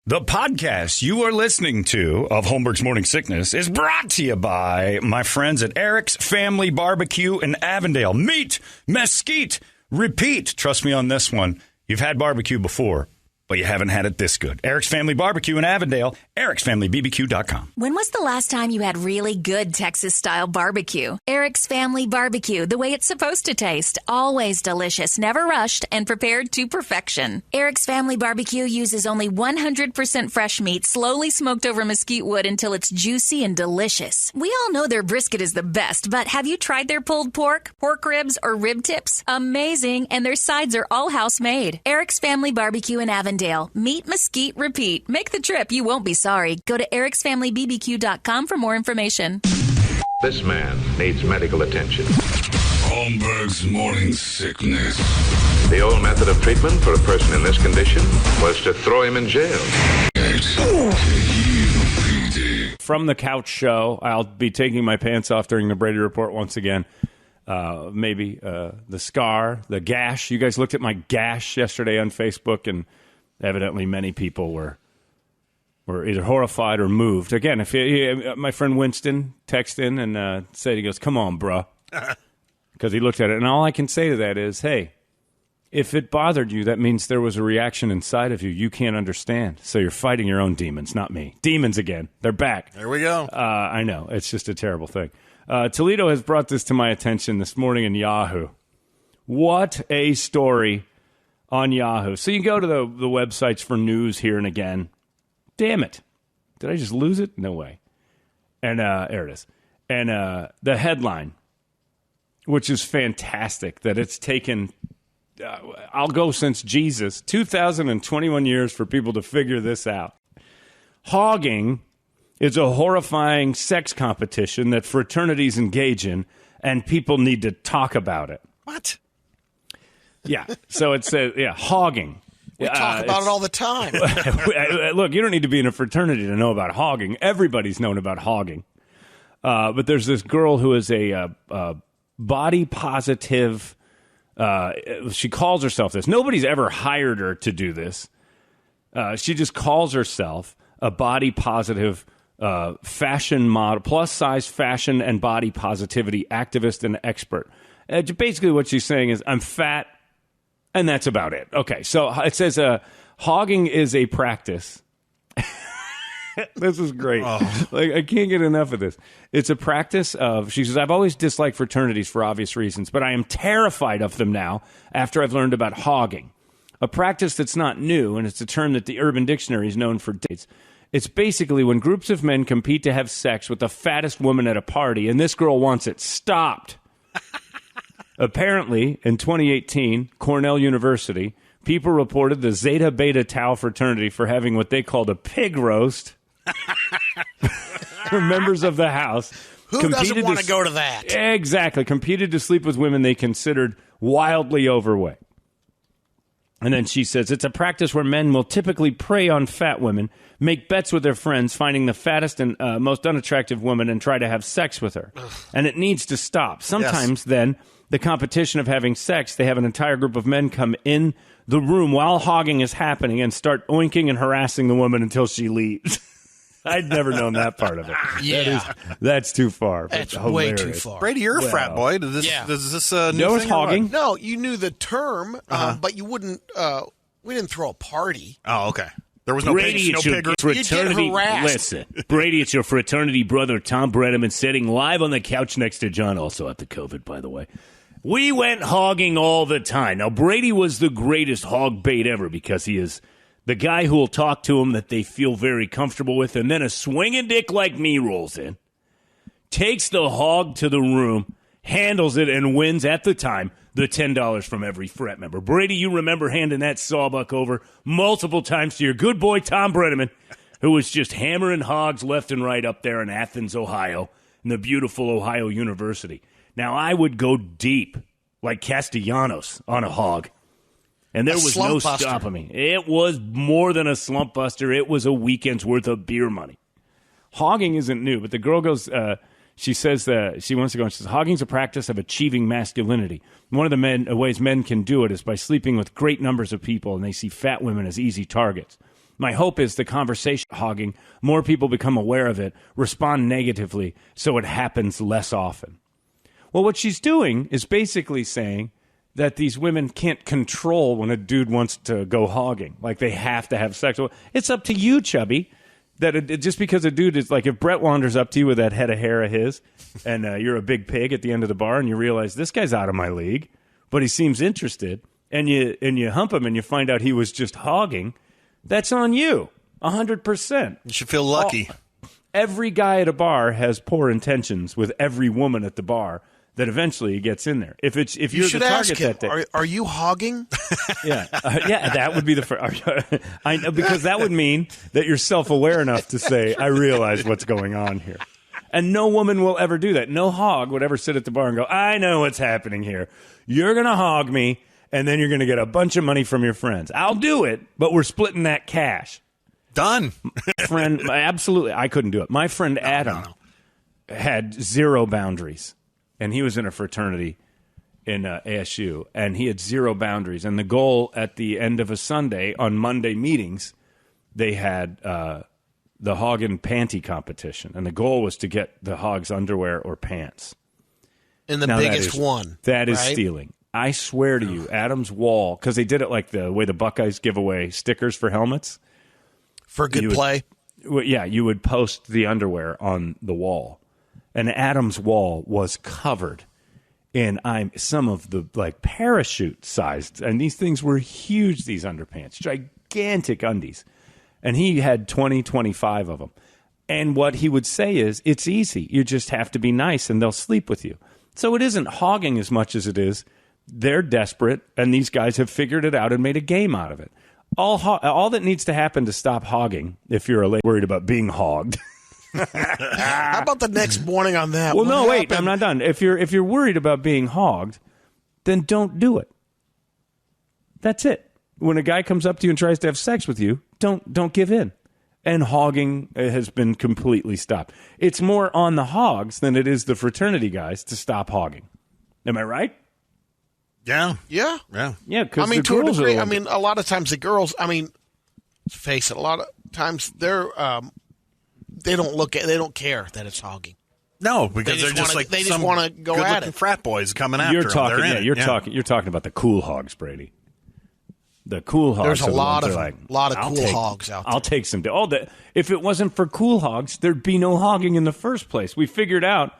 The podcast you are listening to of Holmberg's Morning Sickness is brought to you by my friends at Eric's Family Barbecue in Avondale. Meet, mesquite, repeat. Trust me on this one. You've had barbecue before, but you haven't had it this good. Eric's Family Barbecue in Avondale, ericsfamilybbq.com. When was the last time you had really good Texas-style barbecue? Eric's Family Barbecue, the way it's supposed to taste. Always delicious, never rushed, and prepared to perfection. Eric's Family Barbecue uses only 100% fresh meat, slowly smoked over mesquite wood until it's juicy and delicious. We all know their brisket is the best, but have you tried their pulled pork, pork ribs, or rib tips? Amazing, and their sides are all house-made. Eric's Family Barbecue in Avondale. Meet, mesquite, repeat. Make the trip. You won't be sorry. Go to ericsfamilybbq.com for more information. This man needs medical attention. Holmberg's Morning Sickness. The old method of treatment for a person in this condition was to throw him in jail. From the couch show, I'll be taking my pants off during the Brady Report once again. Maybe the scar, the gash. You guys looked at my gash yesterday on Facebook, and evidently many people were either horrified or moved. Again, my friend Winston texted in and said, he goes, "Come on, bruh," because he looked at it. And all I can say to that is, hey, if it bothered you, that means there was a reaction inside of you you can't understand. So you're fighting your own demons, not me. Demons again. They're back. There we go. I know. It's just a terrible thing. Toledo has brought this to my attention this morning in Yahoo. What a story on Yahoo. So you go to the websites for news here and again. Damn it. Did I just lose it? No way. And there it is. And the headline, which is fantastic, that it's taken, I'll go since Jesus, 2,021 years for people to figure this out. Hogging is a horrifying sex competition that fraternities engage in, and people need to talk about it. What? Yeah. So it says, hogging. We talk about it all the time. Look, you don't need to be in a fraternity to know about hogging. Everybody's known about hogging. But there's this girl who is a body positive. She calls herself this. Nobody's ever hired her to do this. She just calls herself a body positive fashion model, plus size fashion and body positivity activist and expert. Basically what she's saying is, I'm fat, and that's about it. Okay, so it says hogging is a practice. This is great. Like, I can't get enough of this. It's a practice of, she says, I've always disliked fraternities for obvious reasons, but I am terrified of them now after I've learned about hogging. A practice that's not new, and it's a term that the Urban Dictionary is known for dates. It's basically when groups of men compete to have sex with the fattest woman at a party, and this girl wants it stopped. Apparently, in 2018, Cornell University, people reported the Zeta Beta Tau fraternity for having what they called a pig roast. Members of the house. Who doesn't want to go to that? Exactly. Competed to sleep with women they considered wildly overweight. And then she says, it's a practice where men will typically prey on fat women, make bets with their friends, finding the fattest and most unattractive woman and try to have sex with her. And it needs to stop. Sometimes then, the competition of having sex, they have an entire group of men come in the room while hogging is happening and start oinking and harassing the woman until she leaves. I'd never known that part of it. Yeah. That's too far. That's hilarious. way too far. Brady, you're a frat boy. Does this new thing? hogging? No, you knew the term, but you wouldn't. We didn't throw a party. Oh, okay. There was no Brady, pig. No pig. Fraternity. Listen, Brady, it's your fraternity brother Tom Brenneman sitting live on the couch next to John, also at the COVID, by the way. We went hogging all the time. Now, Brady was the greatest hog bait ever because he is the guy who will talk to him that they feel very comfortable with, and then a swinging dick like me rolls in, takes the hog to the room, handles it, and wins, at the time, the $10 from every frat member. Brady, you remember handing that sawbuck over multiple times to your good boy Tom Brenneman, who was just hammering hogs left and right up there in Athens, Ohio, in the beautiful Ohio University. Now, I would go deep, like Castellanos, on a hog. And there was no stopping me. It was more than a slump buster. It was a weekend's worth of beer money. Hogging isn't new, but the girl goes, she says that she wants to go, and she says, hogging's a practice of achieving masculinity. One of the ways men can do it is by sleeping with great numbers of people, and they see fat women as easy targets. My hope is the conversation hogging, more people become aware of it, respond negatively, so it happens less often. Well, what she's doing is basically saying that these women can't control when a dude wants to go hogging. Like, they have to have sex. It's up to you, chubby. Just because a dude is like, if Brett wanders up to you with that head of hair of his, and you're a big pig at the end of the bar, and you realize this guy's out of my league, but he seems interested, and you hump him, and you find out he was just hogging, that's on you, 100%. You should feel lucky. Every guy at a bar has poor intentions with every woman at the bar that eventually he gets in there. If you're the target that day, are you hogging? Yeah, that would be the first. Because that would mean that you're self-aware enough to say, "I realize what's going on here," and no woman will ever do that. No hog would ever sit at the bar and go, "I know what's happening here. You're gonna hog me, and then you're gonna get a bunch of money from your friends. I'll do it, but we're splitting that cash." Done. Friend, absolutely, I couldn't do it. My friend Adam had zero boundaries. And he was in a fraternity in ASU, and he had zero boundaries. And the goal at the end of a Sunday, on Monday meetings, they had the hog and panty competition. And the goal was to get the hog's underwear or pants. And the biggest one. That is stealing. I swear to you, Adam's wall, because they did it like the way the Buckeyes give away stickers for helmets. For good play? Yeah, you would post the underwear on the wall. And Adam's wall was covered in some of the like parachute sized, and these things were huge, these underpants, gigantic undies. And he had 20, 25 of them. And what he would say is, it's easy. You just have to be nice and they'll sleep with you. So it isn't hogging as much as it is they're desperate, and these guys have figured it out and made a game out of it. All that needs to happen to stop hogging, if you're worried about being hogged. How about the next morning on that? Well, no, wait, I'm not done. If you're worried about being hogged, then don't do it. That's it. When a guy comes up to you and tries to have sex with you, don't give in. And hogging has been completely stopped. It's more on the hogs than it is the fraternity guys to stop hogging. Am I right? Yeah. Yeah. Yeah. Yeah, because to a degree, a lot of times the girls, let's face it, a lot of times they don't care that it's hogging. No, because they're just like they just want to go at it. Frat boys coming after them. You're talking about the cool hogs, Brady. The cool hogs. There's a lot of cool hogs out there. I'll take some. If it wasn't for cool hogs, there'd be no hogging in the first place. We figured out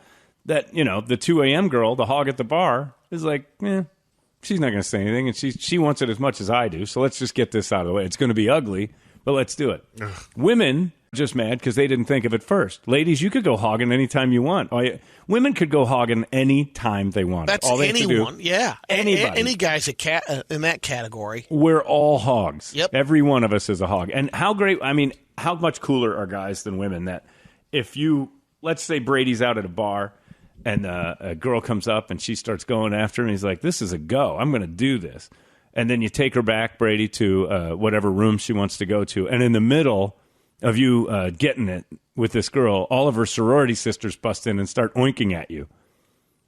that the 2 a.m. girl, the hog at the bar, is like, she's not going to say anything, and she wants it as much as I do. So let's just get this out of the way. It's going to be ugly, but let's do it. Ugh. Women just mad because they didn't think of it first. Ladies, you could go hogging anytime you want. Women could go hogging anytime they want. That's all they anyone, do, yeah. Anybody. Any guy's in that category. We're all hogs. Yep. Every one of us is a hog. And how much cooler are guys than women that if let's say Brady's out at a bar and a girl comes up and she starts going after him and he's like, this is a go. I'm going to do this. And then you take her back, Brady, to whatever room she wants to go to. And in the middle of you getting it with this girl, all of her sorority sisters bust in and start oinking at you.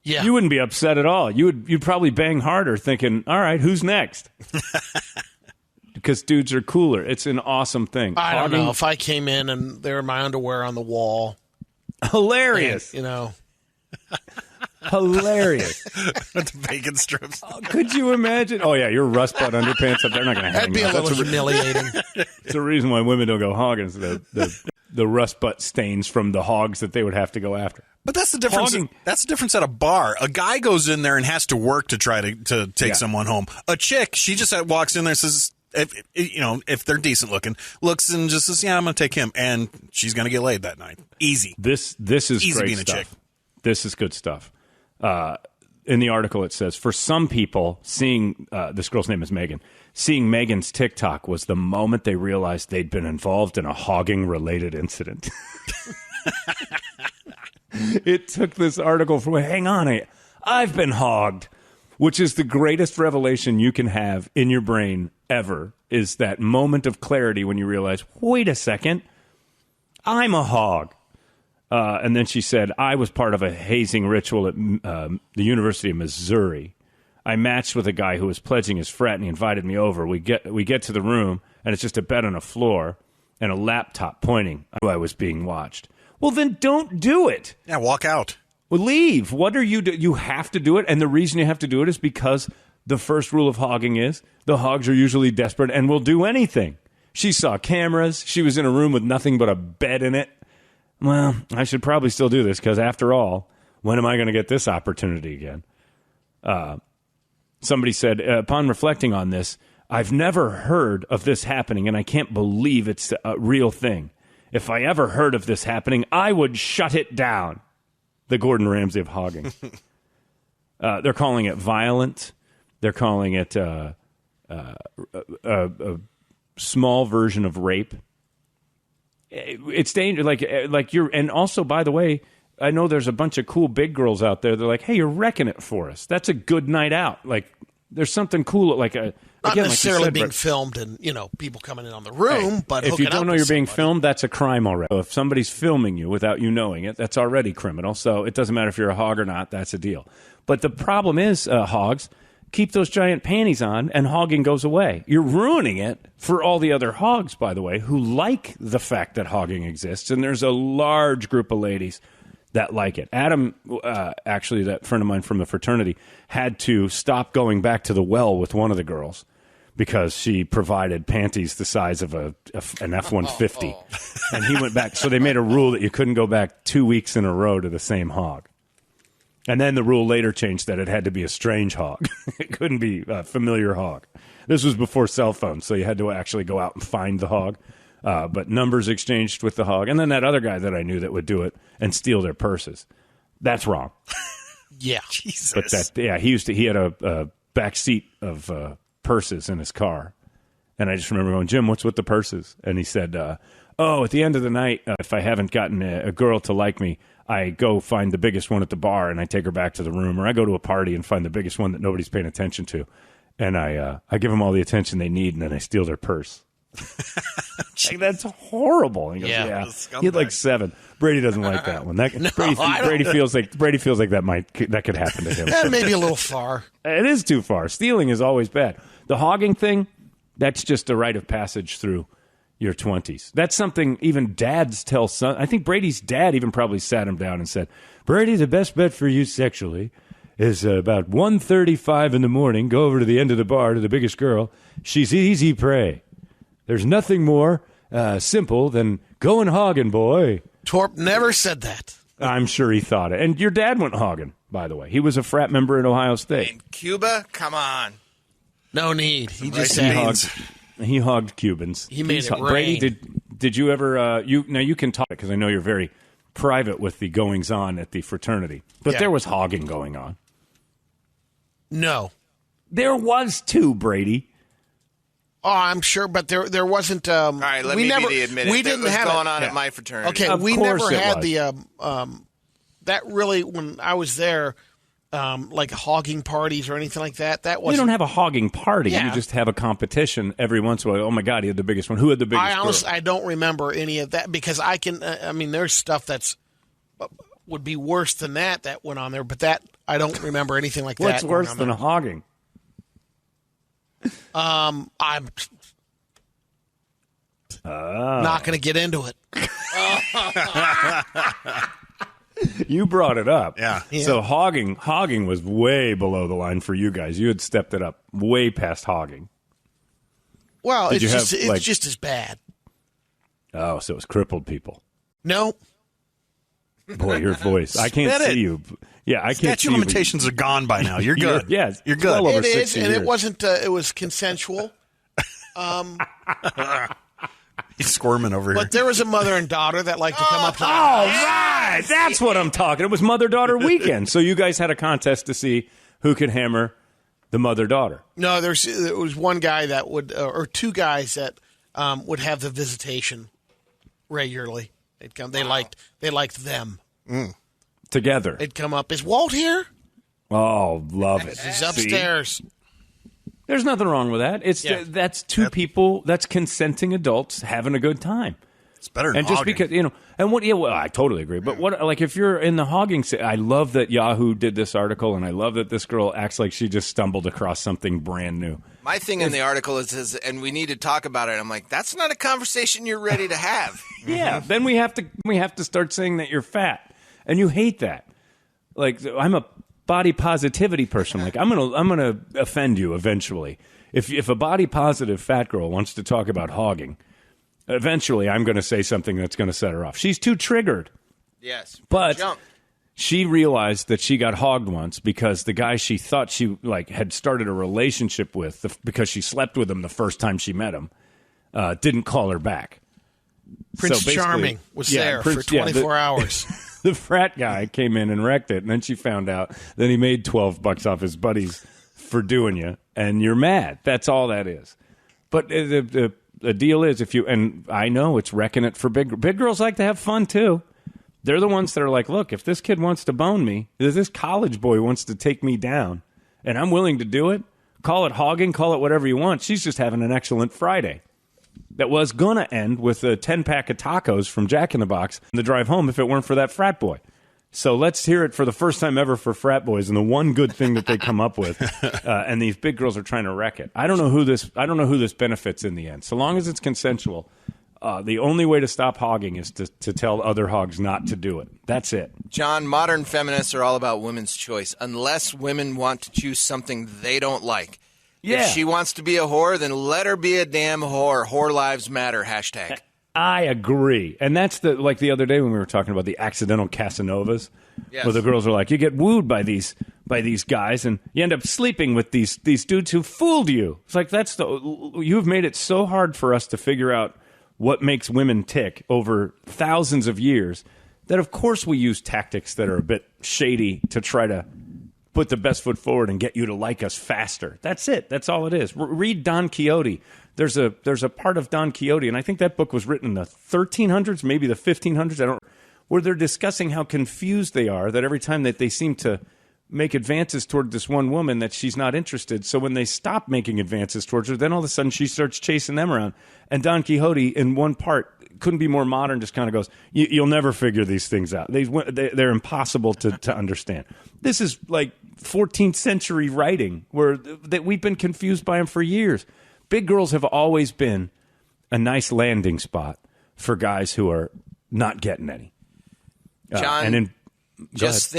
Yeah. You wouldn't be upset at all. You'd probably bang harder thinking, all right, who's next? Because dudes are cooler. It's an awesome thing. I don't know. If I came in and there were my underwear on the wall. Hilarious. And, hilarious. With the bacon strips. Could you imagine? Oh, yeah, your rust butt underpants up there. Not going to hang. That'd be a little humiliating. It's the reason why women don't go hogging. Is the rust butt stains from the hogs that they would have to go after. But that's the difference. That's the difference at a bar. A guy goes in there and has to work to try to take someone home. A chick, she just walks in there and says, if they're decent looking, looks and just says, I'm going to take him. And she's going to get laid that night. Easy. This is easy great being stuff. A chick. This is good stuff. In the article, it says, for some people, seeing this girl's name is Megan, seeing Megan's TikTok was the moment they realized they'd been involved in a hogging-related incident. It took this article from, hang on, I've been hogged, which is the greatest revelation you can have in your brain ever, is that moment of clarity when you realize, wait a second, I'm a hog. And then she said, I was part of a hazing ritual at the University of Missouri. I matched with a guy who was pledging his frat, and he invited me over. We get to the room, and it's just a bed on a floor and a laptop pointing who I was being watched. Well, then don't do it. Yeah, walk out. Well, leave. What are you You have to do it, and the reason you have to do it is because the first rule of hogging is the hogs are usually desperate and will do anything. She saw cameras. She was in a room with nothing but a bed in it. Well, I should probably still do this because, after all, when am I going to get this opportunity again? Somebody said, upon reflecting on this, I've never heard of this happening, and I can't believe it's a real thing. If I ever heard of this happening, I would shut it down. The Gordon Ramsay of hogging. They're calling it violent. They're calling it a small version of rape. It's dangerous. Like you're, and also, by the way, I know there's a bunch of cool big girls out there. They're like, hey, you're wrecking it for us. That's a good night out. Like, there's something cool. Like not again, necessarily like you said, being filmed and people coming in on the room, but if you don't know you're being somebody. filmed, that's a crime already. So if somebody's filming you without you knowing it, that's already criminal. So it doesn't matter if you're a hog or not. That's a deal. But the problem is, hogs, keep those giant panties on, and hogging goes away. You're ruining it for all the other hogs, by the way, who like the fact that hogging exists. And there's a large group of ladies that like it. Adam, actually, that friend of mine from the fraternity, had to stop going back to the well with one of the girls because she provided panties the size of an F-150. And he went back. So they made a rule that you couldn't go back 2 weeks in a row to the same hog. And then the rule later changed that it had to be a strange hog. It couldn't be a familiar hog. This was before cell phones, so you had to actually go out and find the hog. But numbers exchanged with the hog. And then that other guy that I knew that would do it and steal their purses. That's wrong. Yeah. Jesus. But he had a back seat of purses in his car. And I just remember going, Jim, what's with the purses? And he said, at the end of the night, if I haven't gotten a girl to like me, I go find the biggest one at the bar and I take her back to the room, or I go to a party and find the biggest one that nobody's paying attention to. And I give them all the attention they need, and then I steal their purse. Like, that's horrible. He goes, yeah. He had like 7. Brady doesn't like that one. Brady feels like that could happen to him. Maybe a little far. It is too far. Stealing is always bad. The hogging thing, that's just a rite of passage through your 20s. That's something even dads tell son. I think Brady's dad even probably sat him down and said, Brady, the best bet for you sexually is about 1:35 in the morning. Go over to the end of the bar to the biggest girl. She's easy prey. There's nothing more simple than going hogging, boy. Torp never said that. I'm sure he thought it. And your dad went hogging, by the way. He was a frat member at Ohio State. In Cuba? Come on. No need. He just He hogged Cubans. He made it rain. Brady, did you ever? Now you can talk because I know you're very private with the goings on at the fraternity, but there was hogging going on. No, there was too, Brady. Oh, I'm sure, but there wasn't. All right, let me be the admitted. We didn't was have going on at my fraternity. Okay, Of we course never it had was. the that really when I was there. Like hogging parties or anything like that. That wasn't. You don't have a hogging party. Yeah. You just have a competition every once in a while. Oh my God, he had the biggest one. Who had the biggest? I honestly, girl? I don't remember any of that because I can. I mean, there's stuff that's would be worse than that went on there, but that I don't remember anything like that. What's worse than a hogging? I'm not going to get into it. You brought it up. Yeah. So hogging was way below the line for you guys. You had stepped it up way past hogging. Well, Did it's you have, just as bad. Oh, so it was crippled people. No. Boy, your voice. I can't Spit see it. you. Yeah, I can't see Statute you. limitations are gone by now. You're good. Yes. You're good. Well over It is, 60 and years. it wasn't. It was consensual. He's squirming over here. But there was a mother and daughter that liked to come up to the All house. right. That's what I'm talking. It was mother-daughter weekend. So you guys had a contest to see who could hammer the mother-daughter. No, there was one guy that would, or two guys that would have the visitation regularly. They'd come. They liked them. Together. They'd come up. Is Walt here? Oh, love it. He's See? upstairs. There's nothing wrong with that. It's that's two people, that's consenting adults having a good time. It's better than And just hogging. because, and what, well, I totally agree. But what, like, if you're in the hogging, I love that Yahoo did this article, and I love that this girl acts like she just stumbled across something brand new. My thing in the article is, and we need to talk about it. I'm like, that's not a conversation you're ready to have. Yeah, then we have to start saying that you're fat, and you hate that. Like, I'm a body positivity person. Like, I'm gonna offend you eventually. If a body positive fat girl wants to talk about hogging, eventually I'm going to say something that's going to set her off. She's too triggered. Yes, but she realized that she got hogged once because the guy she thought she had started a relationship with, because she slept with him the first time she met him, didn't call her back. Prince Charming was there for 24 hours. The frat guy came in and wrecked it, and then she found out that he made $12 off his buddies for doing you, and you're mad. That's all that is. But the deal is, and I know it's wrecking it for big girls like to have fun too. They're the ones that are like, look, if this kid wants to bone me, if this college boy wants to take me down, and I'm willing to do it, call it hogging, call it whatever you want. She's just having an excellent Friday. That was going to end with a 10-pack of tacos from Jack in the Box on the drive home if it weren't for that frat boy. So let's hear it for the first time ever for frat boys, and the one good thing that they come up with. And these big girls are trying to wreck it. I don't know who this benefits in the end. So long as it's consensual, the only way to stop hogging is to tell other hogs not to do it. That's it. John, modern feminists are all about women's choice, unless women want to choose something they don't like. Yeah. If she wants to be a whore, then let her be a damn whore. Whore lives matter, hashtag. I agree. And that's like the other day when we were talking about the accidental Casanovas, where the girls are like, you get wooed by these guys and you end up sleeping with these dudes who fooled you. It's like, you've made it so hard for us to figure out what makes women tick over thousands of years that of course we use tactics that are a bit shady to try to put the best foot forward and get you to like us faster. That's it. That's all it is. Read Don Quixote. There's a part of Don Quixote, and I think that book was written in the 1300s, maybe the 1500s, where they're discussing how confused they are that every time that they seem to make advances toward this one woman that she's not interested. So when they stop making advances towards her, then all of a sudden she starts chasing them around. And Don Quixote, in one part, couldn't be more modern, just kind of goes, you'll never figure these things out. They're impossible to understand. This is like 14th century writing that we've been confused by them for years. Big girls have always been a nice landing spot for guys who are not getting any. John, just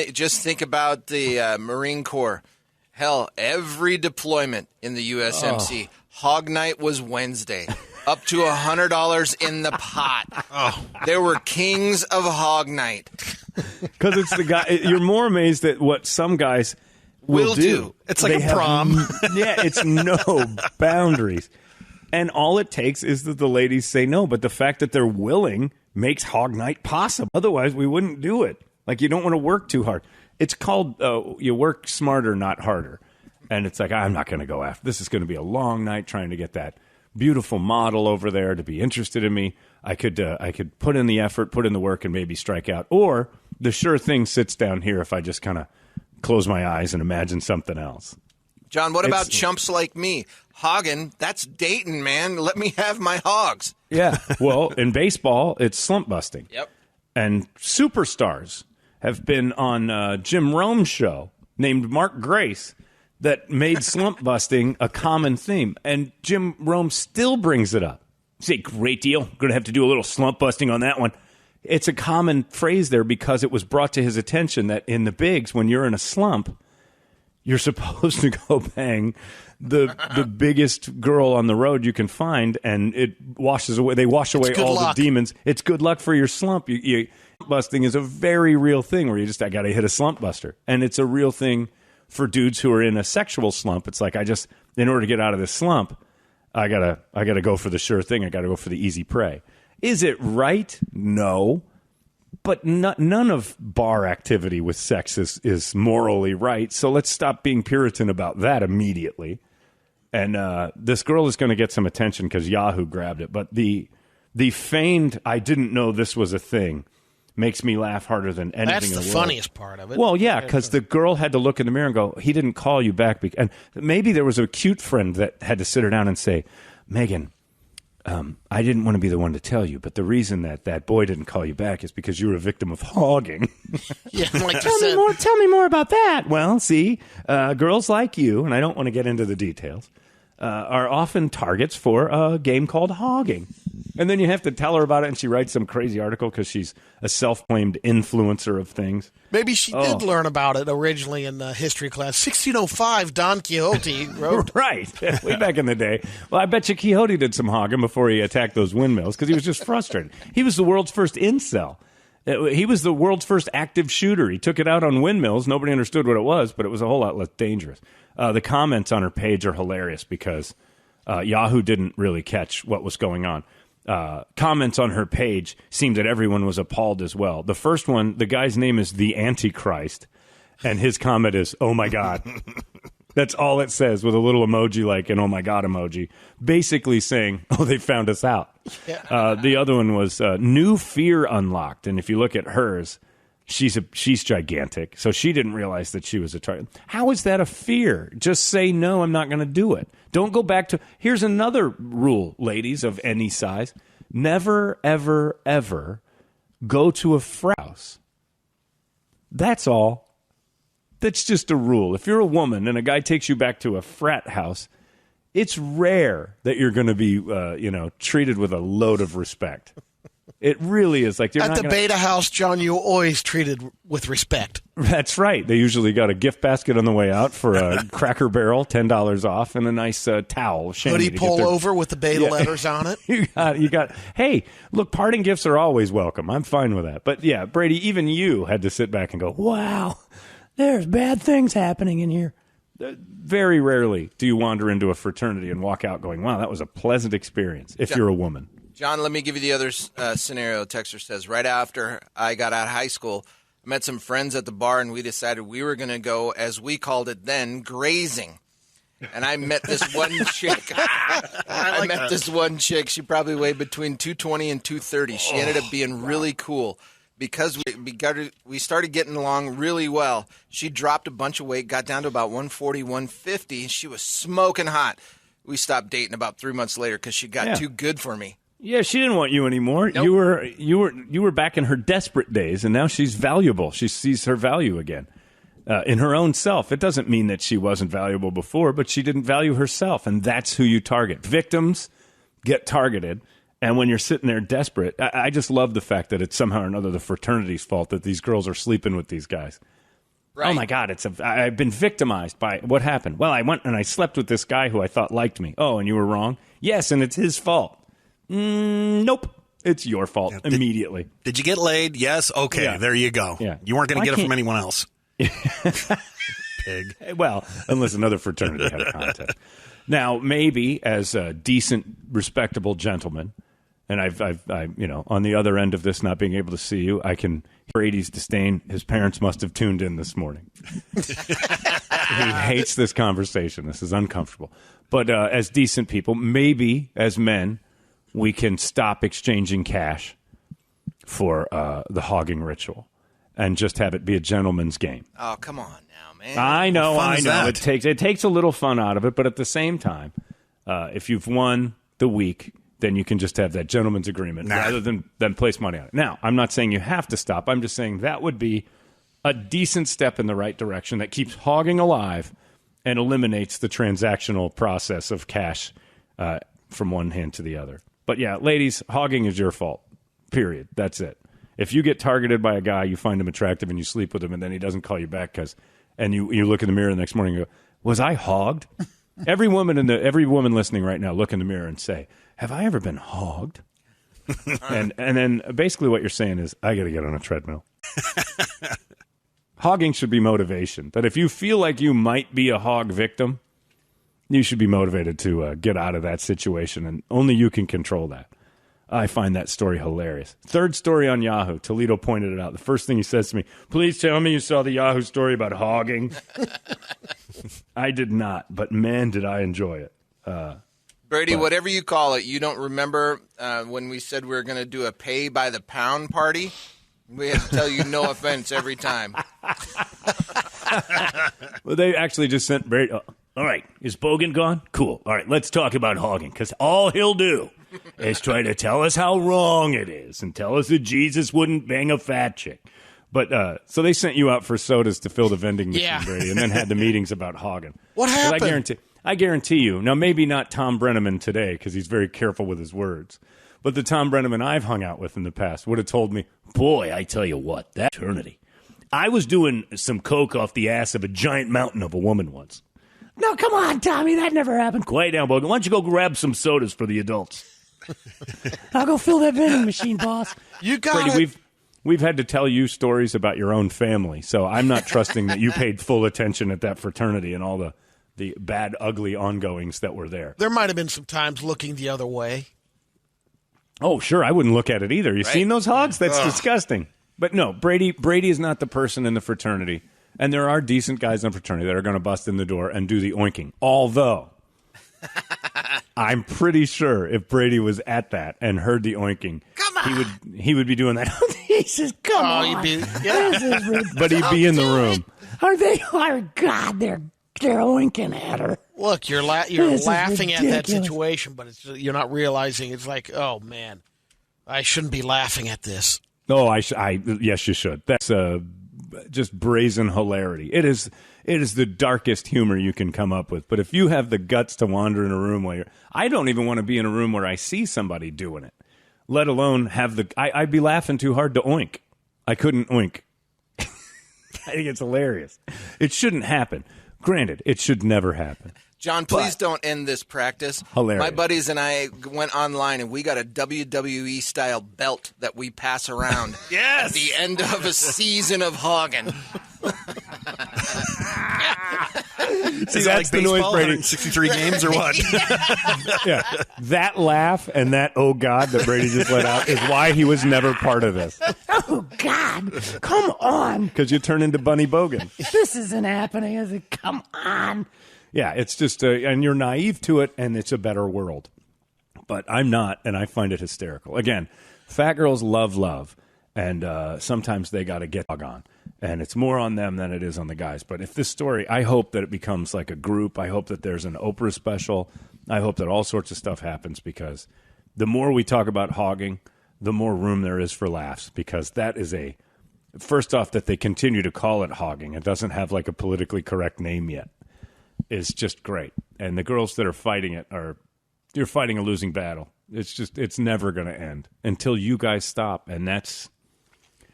think about the Marine Corps. Hell, every deployment in the USMC, Hog Night was Wednesday. Up to $100 in the pot. There were kings of Hog Night. Because it's the guy. You're more amazed at what some guys will do. It's like a prom. It's no boundaries. And all it takes is that the ladies say no. But the fact that they're willing makes Hog Night possible. Otherwise, we wouldn't do it. Like, you don't want to work too hard. It's called you work smarter, not harder. And it's like, I'm not going to go after. This is going to be a long night trying to get that beautiful model over there to be interested in me. I could put in the effort, put in the work, and maybe strike out. Or the sure thing sits down here if I just kind of close my eyes and imagine something else. John, what about chumps like me? Hogging, that's dating, man. Let me have my hogs. Yeah. Well, in baseball, it's slump busting. Yep. And superstars have been on Jim Rome's show named Mark Grace that made slump busting a common theme. And Jim Rome still brings it up. Say, great deal. Going to have to do a little slump busting on that one. It's a common phrase there because it was brought to his attention that in the bigs, when you're in a slump, you're supposed to go bang the biggest girl on the road you can find, and it washes away. They wash away all the demons. It's good luck for your slump. Busting is a very real thing where I got to hit a slump buster, and it's a real thing for dudes who are in a sexual slump. It's like, in order to get out of this slump, I gotta go for the sure thing. I gotta go for the easy prey. Is it right? No. But none of bar activity with sex is morally right. So let's stop being Puritan about that immediately. And this girl is going to get some attention because Yahoo grabbed it. But the feigned, I didn't know this was a thing, makes me laugh harder than anything in the world. That's the funniest part of it. Well, yeah, because the girl had to look in the mirror and go, he didn't call you back. And maybe there was a cute friend that had to sit her down and say, Megan, I didn't want to be the one to tell you, but the reason that boy didn't call you back is because you were a victim of hogging. Yeah, like tell me more about that. Well, see, girls like you, and I don't want to get into the details, are often targets for a game called Hogging. And then you have to tell her about it, and she writes some crazy article because she's a self-claimed influencer of things. Maybe she did learn about it originally in history class. 1605, Don Quixote wrote. Right. Way back in the day. Well, I bet you Quixote did some hogging before he attacked those windmills because he was just frustrated. He was the world's first incel. He was the world's first active shooter. He took it out on windmills. Nobody understood what it was, but it was a whole lot less dangerous. The comments on her page are hilarious because Yahoo didn't really catch what was going on. Comments on her page seemed that everyone was appalled as well. The first one, the guy's name is the Antichrist, and his comment is, "Oh my God." That's all it says with a little emoji like an "oh my God" emoji, basically saying, "Oh, they found us out." The other one was new fear unlocked, and if you look at hers, she's gigantic, so she didn't realize that she was a target. How is that a fear? Just say no, I'm not going to do it. Don't go back to. Here's another rule, ladies of any size: never, ever, ever go to a frouse. That's all. That's just a rule. If you're a woman and a guy takes you back to a frat house, it's rare that you're going to be, treated with a load of respect. It really is. Like at the Beta House, John, you're always treated with respect. That's right. They usually got a gift basket on the way out for a Cracker Barrel, $10 off, and a nice towel. Hoodie pull over with the Beta letters on it. You got. Hey, look, parting gifts are always welcome. I'm fine with that. But yeah, Brady, even you had to sit back and go, "Wow, there's bad things happening in here." Very rarely do you wander into a fraternity and walk out going, "Wow, that was a pleasant experience." If you're a woman. John, let me give you the other scenario. Texter says, right after I got out of high school, I met some friends at the bar, and we decided we were going to go, as we called it then, grazing. And I met this one chick. I met this one chick. She probably weighed between 220 and 230. She ended up being really cool. Because we started getting along really well. She dropped a bunch of weight, got down to about 140, 150. She was smoking hot. We stopped dating about 3 months later because she got too good for me. Yeah, she didn't want you anymore. Nope. You were back in her desperate days, and now she's valuable. She sees her value again in her own self. It doesn't mean that she wasn't valuable before, but she didn't value herself, and that's who you target. Victims get targeted, and when you're sitting there desperate, I just love the fact that it's somehow or another the fraternity's fault that these girls are sleeping with these guys. Right. Oh, my God, I've been victimized by what happened. Well, I went and I slept with this guy who I thought liked me. Oh, and you were wrong? Yes, and it's his fault. Nope. It's your fault immediately. Did you get laid? Yes. Okay. There you go. Yeah. You weren't going to get it from anyone else. Pig. Well, unless another fraternity had a contest. Now, maybe as a decent, respectable gentleman, and I've on the other end of this, not being able to see you, I can hear Brady's disdain. His parents must have tuned in this morning. He hates this conversation. This is uncomfortable. But as decent people, maybe as men, we can stop exchanging cash for the hogging ritual and just have it be a gentleman's game. Oh, come on now, man. I know. It takes a little fun out of it, but at the same time, if you've won the week, then you can just have that gentleman's agreement rather than place money on it. Now, I'm not saying you have to stop. I'm just saying that would be a decent step in the right direction that keeps hogging alive and eliminates the transactional process of cash from one hand to the other. But yeah, ladies, hogging is your fault, period. That's it. If you get targeted by a guy, you find him attractive and you sleep with him and then he doesn't call you back and you look in the mirror the next morning and go, was I hogged? Every woman listening right now, look in the mirror and say, have I ever been hogged? and then basically what you're saying is, I got to get on a treadmill. Hogging should be motivation. That if you feel like you might be a hog victim, you should be motivated to get out of that situation, and only you can control that. I find that story hilarious. Third story on Yahoo. Toledo pointed it out. The first thing he says to me, please tell me you saw the Yahoo story about hogging. I did not, but man, did I enjoy it. Brady, whatever you call it, you don't remember when we said we were going to do a pay by the pound party? We had to tell you no offense every time. Well, they actually just sent Brady. All right, is Bogan gone? Cool. All right, let's talk about hogging, because all he'll do is try to tell us how wrong it is and tell us that Jesus wouldn't bang a fat chick. But so they sent you out for sodas to fill the vending machine, Brady, and then had the meetings about hogging. What happened? I guarantee you. Now, maybe not Tom Brenneman today because he's very careful with his words. But the Tom Brenneman I've hung out with in the past would have told me, boy, I tell you what, that eternity. I was doing some coke off the ass of a giant mountain of a woman once. No, come on, Tommy, that never happened. Quiet down, Bogan. Why don't you go grab some sodas for the adults? I'll go fill that vending machine, boss. You got Brady, it. We've had to tell you stories about your own family, so I'm not trusting that you paid full attention at that fraternity and all the bad, ugly ongoings that were there. There might have been some times looking the other way. Oh, sure. I wouldn't look at it either. You seen those hogs? That's disgusting. But no, Brady is not the person in the fraternity. And there are decent guys in the fraternity that are going to bust in the door and do the oinking. Although, I'm pretty sure if Brady was at that and heard the oinking, he would be doing that. He says, come on. But he'd be in the room. Are they? Oh, God, they're oinking at her. Look, you're laughing at that situation, but you're not realizing it's like, oh, man, I shouldn't be laughing at this. Oh, yes, you should. That's just brazen hilarity. It is the darkest humor you can come up with. But if you have the guts to wander in a room I don't even want to be in a room where I see somebody doing it, let alone have I'd be laughing too hard to oink. I couldn't oink. I think it's hilarious. It shouldn't happen. Granted, it should never happen. John, please don't end this practice. Hilarious. My buddies and I went online and we got a WWE style belt that we pass around at the end of a season of Hogging. See, that's the noise, Brady. 63 games or what? Yeah, that laugh and that "oh God" that Brady just let out is why he was never part of this. Oh God, come on! Because you turn into Bunny Bogan. This isn't happening, is it? Come on. Yeah, it's just, and you're naive to it, and it's a better world. But I'm not, and I find it hysterical. Again, fat girls love, and sometimes they got to get on. And it's more on them than it is on the guys. But if this story, I hope that it becomes like a group. I hope that there's an Oprah special. I hope that all sorts of stuff happens because the more we talk about hogging, the more room there is for laughs. Because that is first off, that they continue to call it hogging. It doesn't have like a politically correct name yet. Is just great. And the girls that are fighting it you're fighting a losing battle. It's never going to end until you guys stop. And that's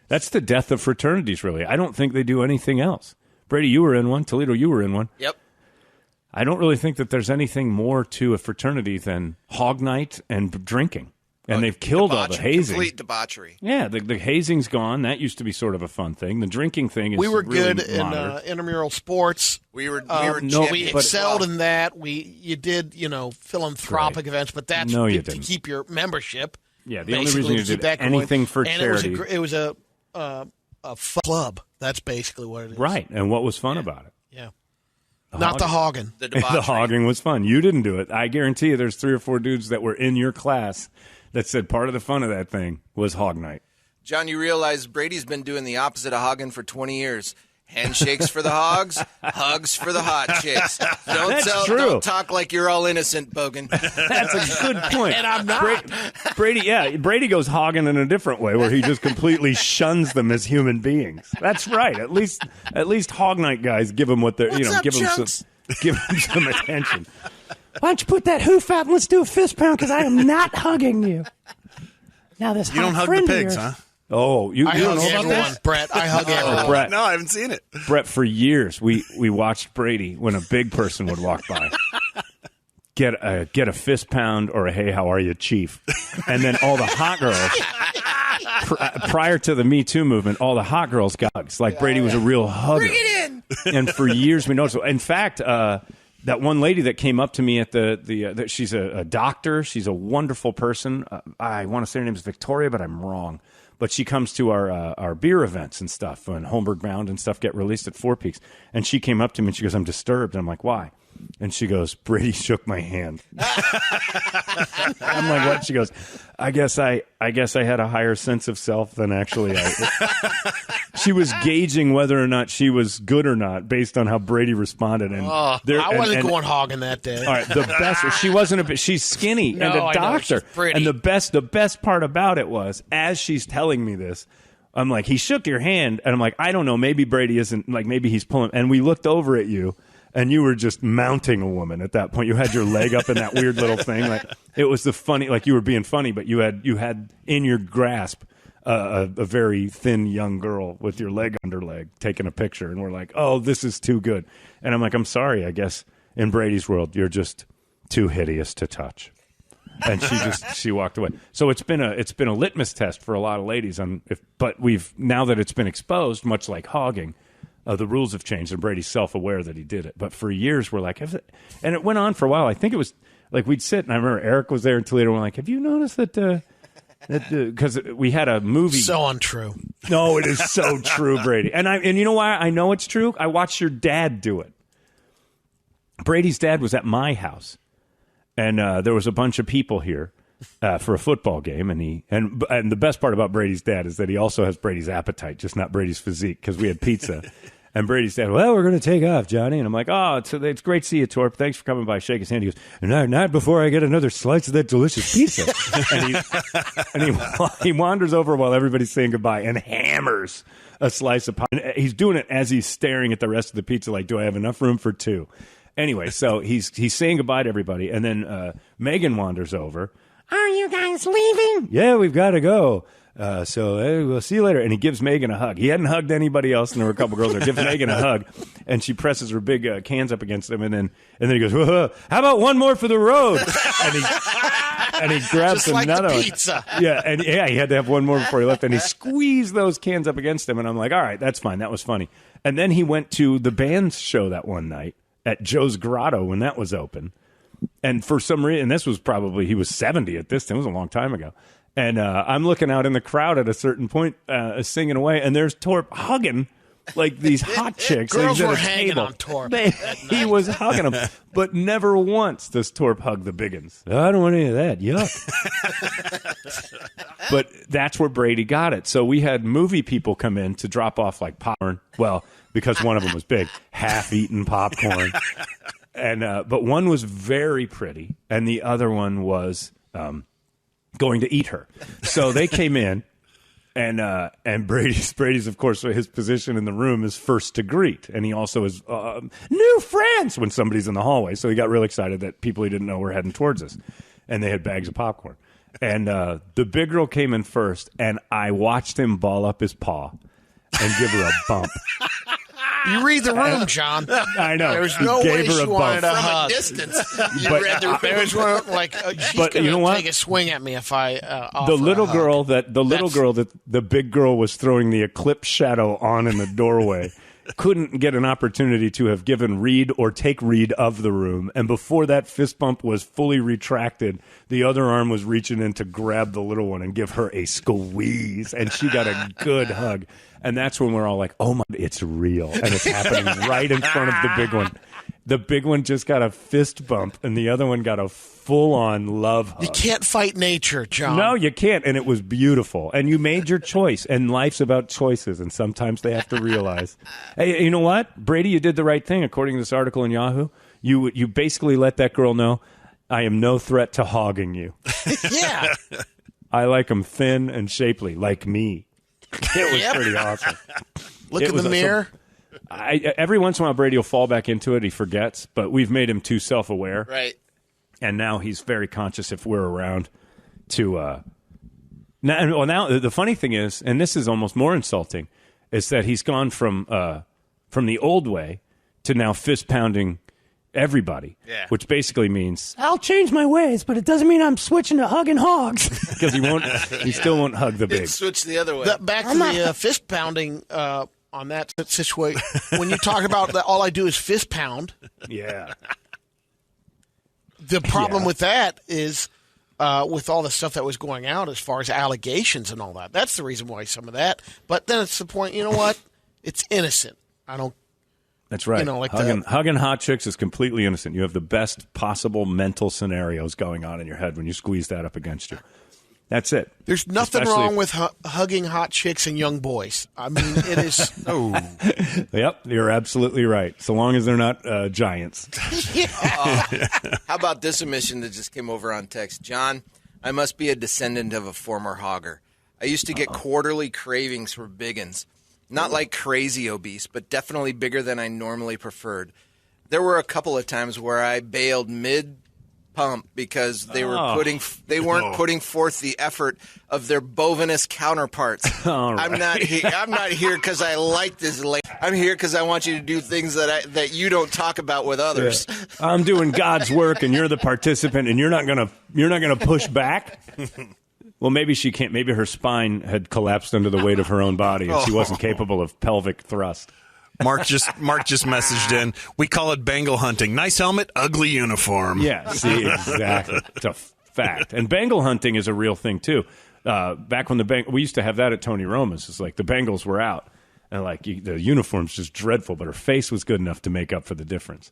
the death of fraternities, really. I don't think they do anything else. Brady, you were in one. Toledo, you were in one. Yep. I don't really think that there's anything more to a fraternity than hog night and drinking. And they've killed all the hazing. Complete debauchery. Yeah, the hazing's gone. That used to be sort of a fun thing. The drinking thing is we were really good in intramural sports. We excelled in that. You did philanthropic events, but that's to keep your membership. Yeah, the only reason you did anything for charity. It was a fun club. That's basically what it is. Right, and what was fun about it? Yeah. Not the hogging. The hogging was fun. You didn't do it. I guarantee you there's 3 or 4 dudes that were in your class that said part of the fun of that thing was hog night. John, you realize Brady's been doing the opposite of hogging for 20 years. Handshakes for the hogs, hugs for the hot chicks. Don't talk like you're all innocent, Bogan. That's a good point. And I'm not. Brady goes hogging in a different way where he just completely shuns them as human beings. That's right. At least hog night guys give them what they're, give them some attention. Why don't you put that hoof out and let's do a fist pound because I am not hugging you. Now this you don't hug the pigs, huh? Oh, you I don't hug know everyone, Brett. I hug everyone. Brett. No, I haven't seen it. Brett, for years we watched Brady when a big person would walk by. Get a fist pound or a hey, how are you, chief? And then all the hot girls, prior to the Me Too movement, all the hot girls got hugs. Like Brady was a real hugger. Bring it in. And for years we noticed. In fact, that one lady that came up to me at she's a doctor. She's a wonderful person. I want to say her name is Victoria, but I'm wrong. But she comes to our beer events and stuff when Holmberg Bound and stuff get released at Four Peaks. And she came up to me and she goes, I'm disturbed. And I'm like, why? And she goes, Brady shook my hand. I'm like, what? She goes, I guess I had a higher sense of self than actually She was gauging whether or not she was good or not based on how Brady responded. And I wasn't going hogging that day. All right, the best. She wasn't she's skinny and a doctor. And the best part about it was, as she's telling me this, I'm like, he shook your hand, and I'm like, I don't know, maybe Brady isn't, like, maybe he's pulling. And we looked over at you. and you were just mounting a woman at that point. You had your leg up in that weird little thing. Like it was the funny, like you were being funny, but you had in your grasp a very thin young girl with your leg under leg taking a picture, and we're like, oh, this is too good. And I'm like, I'm sorry, I guess in Brady's world, you're just too hideous to touch. And she walked away. So it's been a litmus test for a lot of ladies. But now that it's been exposed, much like hogging, the rules have changed, and Brady's self-aware that he did it. But for years, we're like, and it went on for a while. I think it was like we'd sit, and I remember Eric was there in Toledo, and we're like, have you noticed that because we had a movie. So untrue. No, it is so true, Brady. And you know why I know it's true? I watched your dad do it. Brady's dad was at my house, and there was a bunch of people here for a football game, and the best part about Brady's dad is that he also has Brady's appetite, just not Brady's physique, because we had pizza. And Brady's dad, well, we're going to take off, Johnny. And I'm like, oh, it's great to see you, Torp. Thanks for coming by. Shake his hand. He goes, not before I get another slice of that delicious pizza. and he wanders over while everybody's saying goodbye and hammers a slice of pie. And he's doing it as he's staring at the rest of the pizza like, do I have enough room for two? Anyway, so he's saying goodbye to everybody. And then Megan wanders over. Are you guys leaving? Yeah, we've got to go. So we'll see you later. And he gives Megan a hug. He hadn't hugged anybody else, and there were a couple girls there. Gives Megan a hug, and she presses her big cans up against him, and then he goes, whoa, how about one more for the road? and he grabs just another like the pizza. one. Yeah, he had to have one more before he left, and he squeezed those cans up against him, and I'm like, all right, that's fine. That was funny. And then he went to the band's show that one night at Joe's Grotto when that was open. And for some reason, this was probably, he was 70 at this time. It was a long time ago. And I'm looking out in the crowd at a certain point, singing away, and there's Torp hugging like these hot chicks. Girls like were hanging on Torp. He was hugging them, but never once does Torp hug the biggins. I don't want any of that. Yuck. But that's where Brady got it. So we had movie people come in to drop off like popcorn. Well, because one of them was big, half-eaten popcorn. And but one was very pretty, and the other one was going to eat her. So they came in, and Brady's of course his position in the room is first to greet, and he also is new friends when somebody's in the hallway. So he got real excited that people he didn't know were heading towards us, and they had bags of popcorn. And the big girl came in first, and I watched him ball up his paw and give her a bump. You read the room, John. I know. There's no way she wanted a From hug. a distance. You But- read the room. There was one like she's But going you know to what? take a swing at me if I offer The little a hug. girl that the big girl was throwing the eclipse shadow on in the doorway couldn't get an opportunity to have given Reed or take Reed of the room. And before that fist bump was fully retracted, the other arm was reaching in to grab the little one and give her a squeeze. And she got a good hug. And that's when we're all like, oh my, it's real. And it's happening right in front of the big one. The big one just got a fist bump, and the other one got a full-on love hug. You can't fight nature, John. No, you can't, and it was beautiful. And you made your choice, and life's about choices, and sometimes they have to realize. Hey, you know what? Brady, you did the right thing, according to this article in Yahoo. You basically let that girl know, I am no threat to hogging you. Yeah. I like them thin and shapely, like me. It was pretty awesome. Look It in was the mirror. Every once in a while, Brady will fall back into it. He forgets, but we've made him too self-aware. Right. And now he's very conscious if we're around to now the funny thing is, and this is almost more insulting, is that he's gone from the old way to now fist pounding everybody, which basically means I'll change my ways, but it doesn't mean I'm switching to hugging hogs because he still won't hug the big. Switch the other way. Back to the fist pounding on that situation. When you talk about that, all I do is fist pound. Yeah. The problem with that is with all the stuff that was going out as far as allegations and all that. That's the reason why some of that. But then it's the point, you know what? It's innocent. I don't. That's right. You know, like hugging hot chicks is completely innocent. You have the best possible mental scenarios going on in your head when you squeeze that up against you. That's it. There's nothing Especially wrong with hugging hot chicks and young boys. I mean, it is. Yep, you're absolutely right. So long as they're not giants. How about this omission that just came over on text? John, I must be a descendant of a former hogger. I used to get quarterly cravings for biggins. Not like crazy obese, but definitely bigger than I normally preferred. There were a couple of times where I bailed mid-pump because they weren't putting forth the effort of their bovinous counterparts. Right. I'm not here because I like this lady. I'm here because I want you to do things that you don't talk about with others. Yeah. I'm doing God's work, and you're the participant, and you're not gonna push back. Well, maybe she can't. Maybe her spine had collapsed under the weight of her own body, and she wasn't capable of pelvic thrust. Mark just messaged in. We call it Bengal hunting. Nice helmet, ugly uniform. Yeah, see, exactly. It's a fact. And Bengal hunting is a real thing too. Back when we used to have that at Tony Roma's. It's like the Bengals were out, and like the uniform's just dreadful, but her face was good enough to make up for the difference.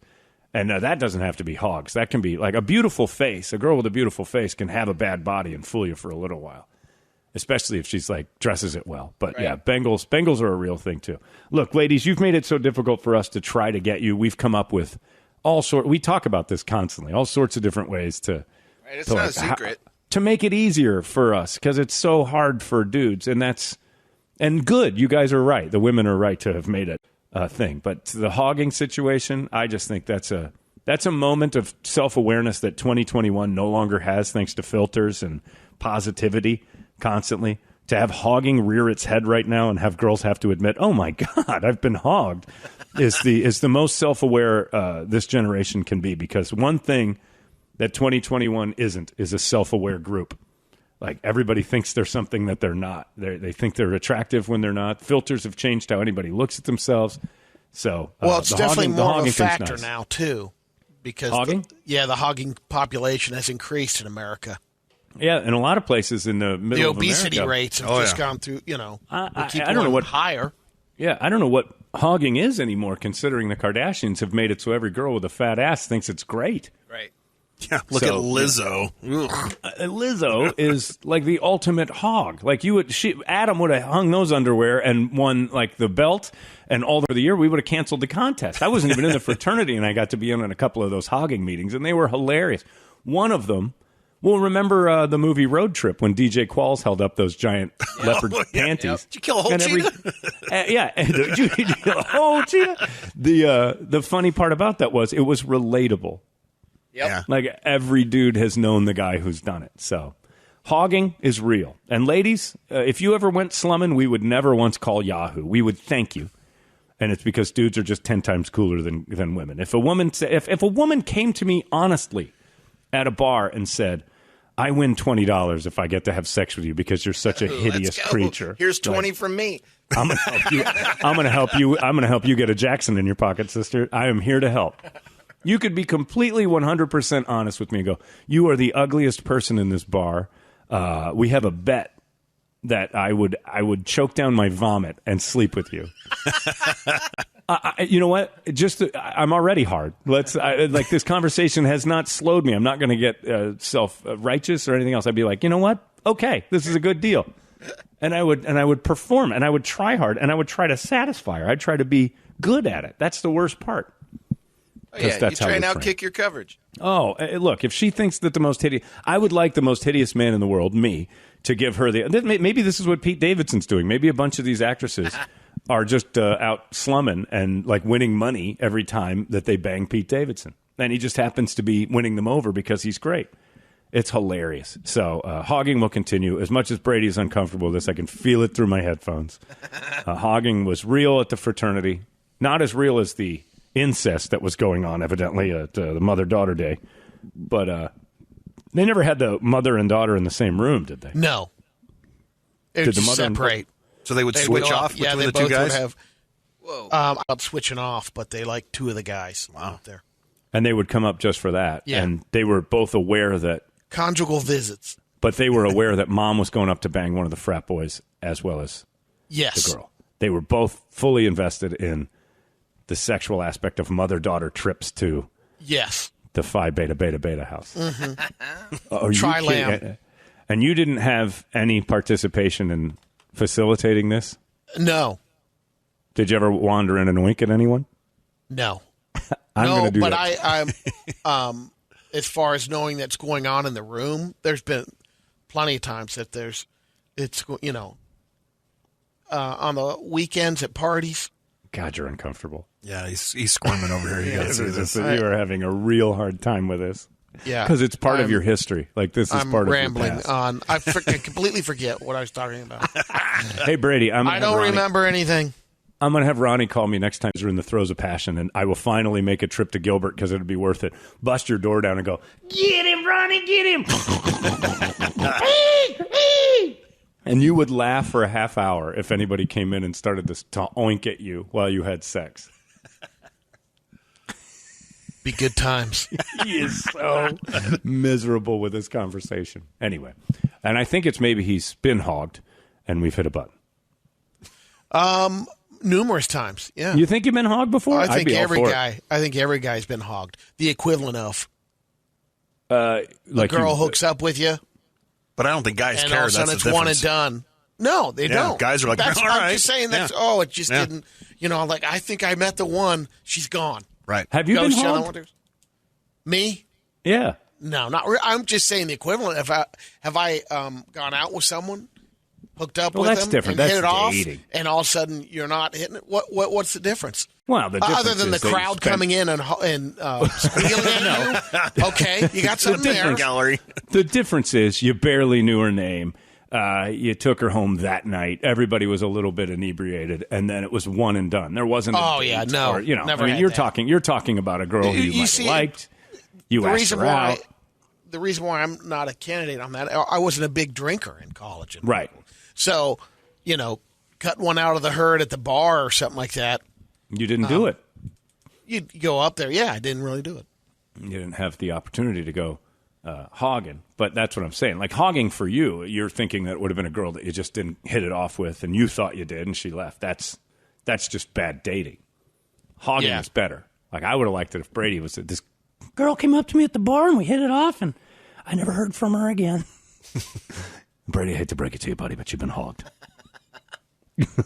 And that doesn't have to be hogs. That can be like a beautiful face. A girl with a beautiful face can have a bad body and fool you for a little while. Especially if she's like dresses it well. But yeah, Bengals are a real thing too. Look, ladies, you've made it so difficult for us to try to get you. We've come up with we talk about this constantly, all sorts of different ways to. Right, it's not a secret. To make it easier for us, because it's so hard for dudes, and good. You guys are right. The women are right to have made it a thing. But the hogging situation, I just think that's a moment of self-awareness that 2021 no longer has, thanks to filters and positivity. Constantly to have hogging rear its head right now and have girls have to admit, oh my God, I've been hogged, is the most self-aware this generation can be, because one thing that 2021 isn't is a self-aware group. Like everybody thinks they're something that they're not. They think they're attractive when they're not. Filters have changed how anybody looks at themselves. So it's definitely more of a factor nice. Now too, because hogging? The hogging population has increased in America. Yeah, in a lot of places in the middle of America. The obesity rates have just gone through, I don't know what higher. Yeah, I don't know what hogging is anymore, considering the Kardashians have made it so every girl with a fat ass thinks it's great. Right. Yeah, look at Lizzo. Lizzo is like the ultimate hog. Like Adam would have hung those underwear and won like the belt and all the year. We would have canceled the contest. I wasn't even in the fraternity, and I got to be in a couple of those hogging meetings, and they were hilarious. One of them. Well, remember the movie Road Trip when DJ Qualls held up those giant leopard panties? Did you kill a whole cheetah? Did you kill a whole cheetah? The funny part about that was it was relatable. Yep. Yeah. Like every dude has known the guy who's done it. So hogging is real. And ladies, if you ever went slumming, we would never once call Yahoo. We would thank you. And it's because dudes are just 10 times cooler than women. If a woman came to me honestly at a bar and said, I win $20 if I get to have sex with you because you're such a hideous creature. Here's 20 from me. I'm going to help you. I'm going to help you get a Jackson in your pocket, sister. I am here to help. You could be completely 100% honest with me and go, you are the ugliest person in this bar. We have a bet that I would choke down my vomit and sleep with you. You know what? I'm already hard. Like this conversation has not slowed me. I'm not going to get self-righteous or anything else. I'd be like, you know what? Okay, this is a good deal. And I would perform, and I would try hard, and I would try to satisfy her. I'd try to be good at it. That's the worst part. Yeah, that's you try and how outkick your coverage. Oh, look, if she thinks that the most hideous... I would like the most hideous man in the world, me, to give her the... Maybe this is what Pete Davidson's doing. Maybe a bunch of these actresses are just out slumming and like winning money every time that they bang Pete Davidson. And he just happens to be winning them over because he's great. It's hilarious. So hogging will continue. As much as Brady is uncomfortable with this, I can feel it through my headphones. Hogging was real at the fraternity. Not as real as the incest that was going on, evidently, at the Mother-Daughter Day. But they never had the mother and daughter in the same room, did they? No. It would separate. So they would switch off between the two guys? Not switching off, but they like two of the guys out there. And they would come up just for that. Yeah. And they were both aware that... Conjugal visits. But they were aware that mom was going up to bang one of the frat boys as well as the girl. They were both fully invested in the sexual aspect of mother-daughter trips to the Phi Beta Beta Beta house. Mm-hmm. Tri-lam. And you didn't have any participation in facilitating this? No. Did you ever wander in and wink at anyone? No. I'm going to do but that. I'm as far as knowing that's going on in the room, there's been plenty of times that on the weekends at parties. God, you're uncomfortable. Yeah, he's squirming over here. You are having a real hard time with this. Yeah, because it's part of your history. Like this is part of your rambling past. on. I completely forget what I was talking about. Hey, Brady, I don't remember anything. I'm going to have Ronnie call me next time you're in the throes of passion, and I will finally make a trip to Gilbert because it'll be worth it. Bust your door down and go, get him, Ronnie, get him. And you would laugh for a half hour if anybody came in and started to oink at you while you had sex. Be good times. He is so miserable with this conversation. Anyway, and I think it's maybe he's been hogged, and we've hit a button. Numerous times, yeah. You think you've been hogged before? I think every guy's been hogged. The equivalent of like girl hooks up with you, but I don't think guys and care. All of a sudden that's it's one and done. No, they don't. Guys are like, that's, all I'm right. just saying that. Oh, it just didn't. Like I think I met the one. She's gone. Right. Have you been hogged? Me? Yeah. No, not. I'm just saying the equivalent. Have I gone out with someone? Hooked up with them different. And that's hit it dating. off, and all of a sudden you're not hitting it. What's the difference? Well, the difference other than the crowd coming in and squealing at you. Okay, you got something there. Gallery. The difference is you barely knew her name. You took her home that night. Everybody was a little bit inebriated, and then it was one and done. There wasn't. No, never. You're talking about a girl who you might have liked. You asked her out. The reason why I'm not a candidate on that, I wasn't a big drinker in college, right? So, cut one out of the herd at the bar or something like that. You didn't do it. You go up there. Yeah, I didn't really do it. You didn't have the opportunity to go hogging. But that's what I'm saying. Like hogging for you, you're thinking that it would have been a girl that you just didn't hit it off with and you thought you did and she left. That's just bad dating. Hogging is better. Like I would have liked it if Brady was this girl came up to me at the bar and we hit it off and I never heard from her again. Brady, I hate to break it to you, buddy, but you've been hogged.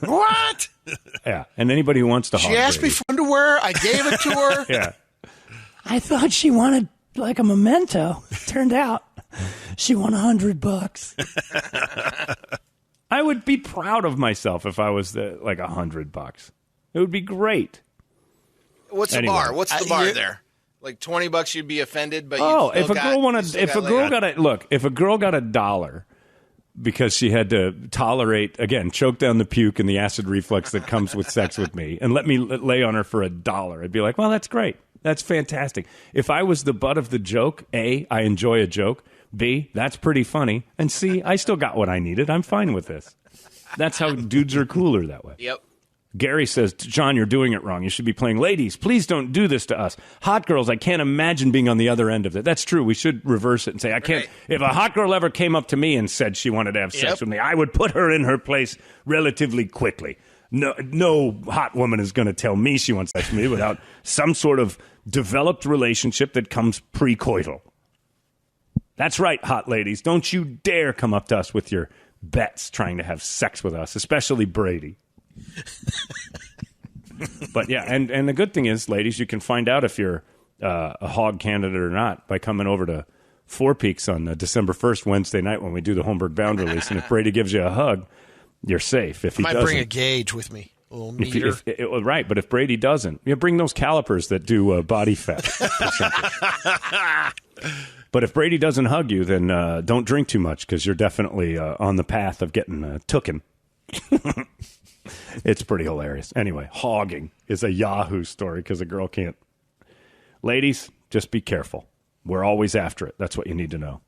What? Yeah, and anybody who wants to hog She asked Brady. me for underwear. I gave it to her. Yeah. I thought she wanted like a memento. Turned out she won $100. I would be proud of myself if I was like $100. It would be great. What's the bar? What's the bar there? Like $20, you'd be offended, but if a girl got $1 because she had to tolerate choke down the puke and the acid reflux that comes with sex with me, and let me lay on her for $1, I'd be like, well, that's great, that's fantastic. If I was the butt of the joke, A, I enjoy a joke. B, that's pretty funny, and C, I still got what I needed. I'm fine with this. That's how dudes are cooler that way. Yep. Gary says, John, you're doing it wrong. You should be playing, ladies, please don't do this to us. Hot girls, I can't imagine being on the other end of it. That's true. We should reverse it and say, I can't. Right. If a hot girl ever came up to me and said she wanted to have sex with me, I would put her in her place relatively quickly. No hot woman is going to tell me she wants sex with me without some sort of developed relationship that comes pre-coital. That's right, hot ladies. Don't you dare come up to us with your bets trying to have sex with us, especially Brady. But yeah, and the good thing is, ladies, you can find out if you're a hog candidate or not by coming over to Four Peaks on December 1st, Wednesday night, when we do the Holmberg Bound release. And if Brady gives you a hug, you're safe. If he doesn't, bring a gauge with me, a little meter. Right, but if Brady doesn't, bring those calipers that do body fat percentage. But if Brady doesn't hug you, then don't drink too much because you're definitely on the path of getting tooken. It's pretty hilarious. Anyway, hogging is a Yahoo story because a girl can't. Ladies, just be careful. We're always after it. That's what you need to know.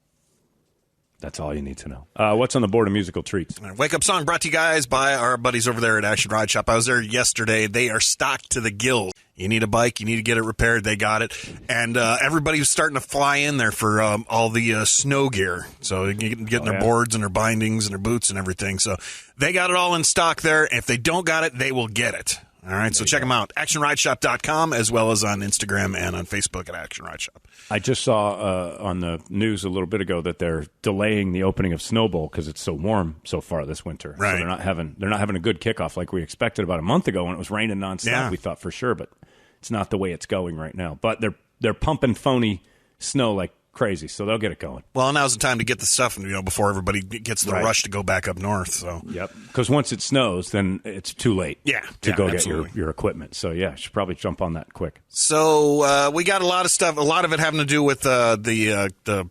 That's all you need to know. What's on the board of musical treats? Wake Up Song brought to you guys by our buddies over there at Action Ride Shop. I was there yesterday. They are stocked to the gills. You need a bike, you need to get it repaired, they got it. And everybody was starting to fly in there for all the snow gear. So you can get their boards and their bindings and their boots and everything. So they got it all in stock there. If they don't got it, they will get it. All right, so check them out. ActionRideShop.com, as well as on Instagram and on Facebook at Action Ride Shop. I just saw on the news a little bit ago that they're delaying the opening of Snow Bowl because it's so warm so far this winter. Right. So they're not having a good kickoff like we expected about a month ago when it was raining nonstop. Yeah. We thought for sure, but it's not the way it's going right now. But they're pumping phony snow like crazy. So they'll get it going. Well, now's the time to get the stuff, before everybody gets the Right. rush to go back up north. So Yep. Because once it snows, then it's too late. To go absolutely. get your equipment. So yeah, should probably jump on that quick. So we got a lot of stuff. A lot of it having to do with the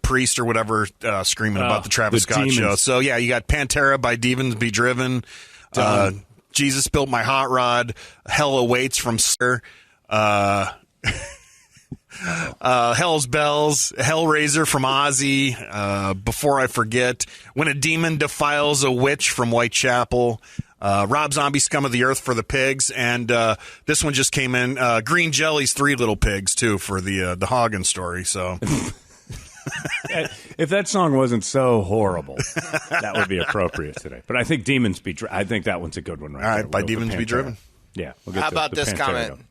priest or whatever screaming about the Travis the Scott demons. show. So yeah, you got Pantera by Demons Be Driven. Jesus Built My Hot Rod. Hell Awaits from Sir. Hell's Bells, Hellraiser from Ozzy, Before I Forget, When a Demon Defiles a Witch from Whitechapel, Rob Zombie, Scum of the Earth for the Pigs, and this one just came in, Green Jelly's Three Little Pigs, too, for the Hogging story, so... If that song wasn't so horrible, that would be appropriate today. But I think Demons Be Driven. I think that one's a good one right All right, there. by We'll go for Demons Be Pantera. Driven. Yeah. We'll get How the about this Pantera comment? going.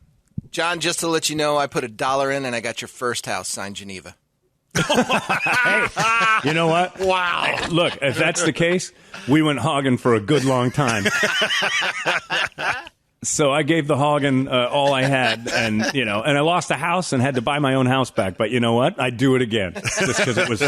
John, just to let you know, I put $1 in and I got your first house signed Geneva. You know what? Wow. Look, if that's the case, we went hogging for a good long time. So I gave the hogging all I had, and I lost a house and had to buy my own house back. But you know what? I'd do it again, just because it was.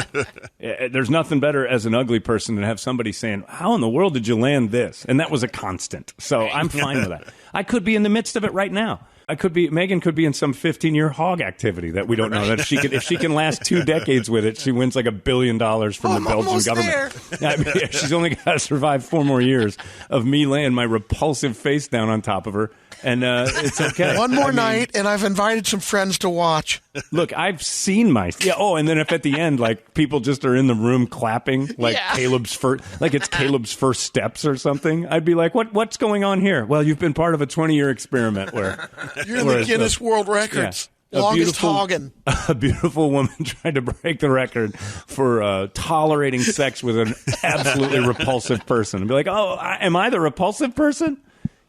There's nothing better as an ugly person than have somebody saying, "How in the world did you land this?" And that was a constant. So I'm fine with that. I could be in the midst of it right now. Megan could be in some 15-year hog activity that we don't know. That if she can last 2 decades with it, she wins like $1 billion from the Belgian government. She's only got to survive 4 more years of me laying my repulsive face down on top of her, and it's okay. One more night, and I've invited some friends to watch. Look, I've seen and then if at the end, like, people just are in the room clapping, like it's Caleb's first steps or something, I'd be like, what's going on here? Well, you've been part of a 20-year experiment where you're in the Guinness World Records. Yeah. Longest hogging. A beautiful woman tried to break the record for tolerating sex with an absolutely repulsive person. And be like, am I the repulsive person?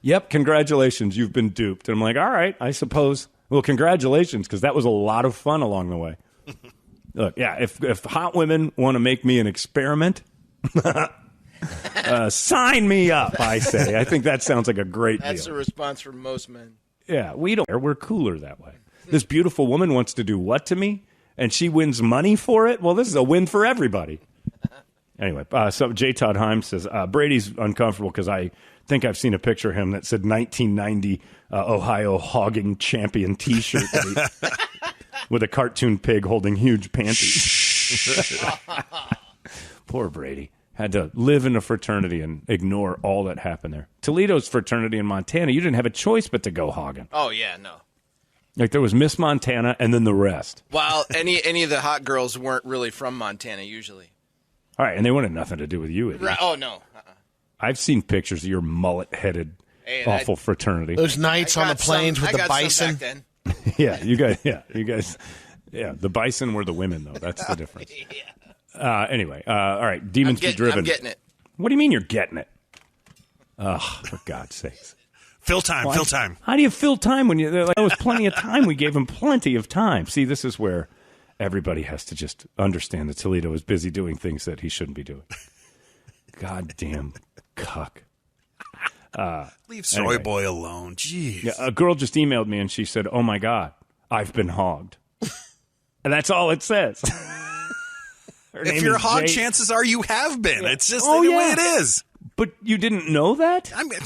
Yep, congratulations, you've been duped. And I'm like, all right, I suppose. Well, congratulations, because that was a lot of fun along the way. Look, yeah, if hot women want to make me an experiment, sign me up, I say. I think that sounds like a great deal. That's a response from most men. Yeah, we don't care. We're cooler that way. This beautiful woman wants to do what to me? And she wins money for it? Well, this is a win for everybody. Anyway, so J. Todd Himes says, Brady's uncomfortable because I think I've seen a picture of him that said 1990 Ohio Hogging Champion T-shirt with a cartoon pig holding huge panties. Poor Brady. Had to live in a fraternity and ignore all that happened there. Toledo's fraternity in Montana, you didn't have a choice but to go hogging. Oh, yeah, no. Like, there was Miss Montana and then the rest. Well, any of the hot girls weren't really from Montana, usually. All right, and they wanted nothing to do with you. Right. Oh, no. I've seen pictures of your mullet-headed, awful fraternity. Those nights on the plains with the bison. Back then. Yeah, you guys. Yeah, the bison were the women, though. That's the difference. Anyway, all right, Demons Be Driven. I'm getting it. What do you mean you're getting it? Oh, for God's sakes. Fill time. How do you fill time when there was plenty of time? We gave him plenty of time. See, this is where everybody has to just understand that Toledo is busy doing things that he shouldn't be doing. Goddamn cuck. Leave Soy Boy alone. Jeez. Yeah, a girl just emailed me and she said, "Oh my God, I've been hogged," and that's all it says. If you're hog, chances are you have been. Yeah. It's just the way it is. But you didn't know that? I mean,